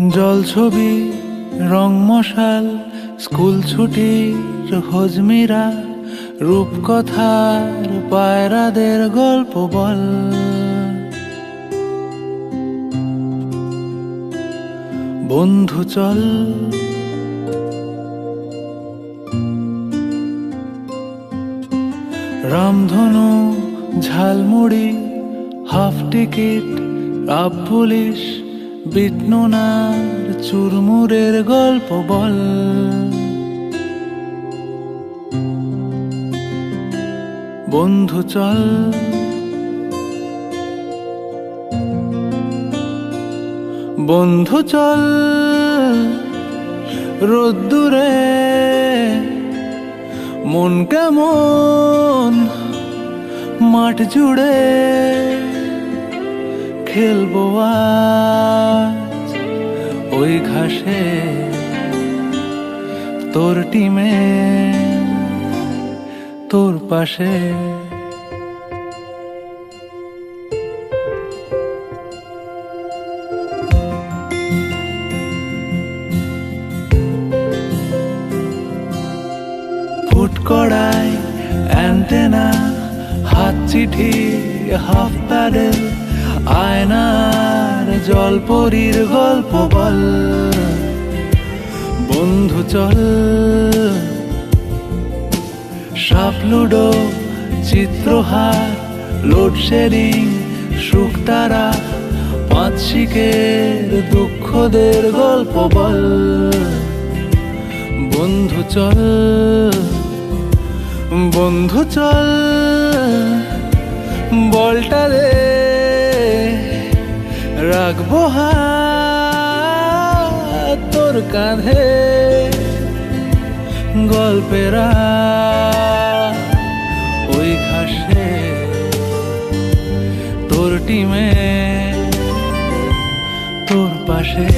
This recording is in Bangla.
জলছবি রং মশাল স্কুল ছুটির হজমিরা রূপকথার পায়রাদের গল্প বল। বন্ধু চল রামধনু ঝালমুড়ি হাফ টিকিট আপ পুলিশ বিটনুনার চুরমুরের গল্প বল। বন্ধু চল বন্ধু চল রোদ্দুরে মন কেমন মাঠ জুড়ে খেলবো আজ ওই ঘাসে তোর টিমে তোর পাশে। ফুট কড়াই অ্যান্টেনা হাত চিঠি হাফ প্যাডেল আয়নার জলপরীর গল্প বল। বন্ধু চল সাপ লুডো চিত্রহার লোডশেডিং শুকতারা পাঁচ শিকের দুঃখদের গল্প বল। বন্ধু চল বন্ধু চল বলটা দে রাখবো হাত তোর কাঁধে গল্পেরা ওই ঘাসে তোর টিমে তোর পাশে।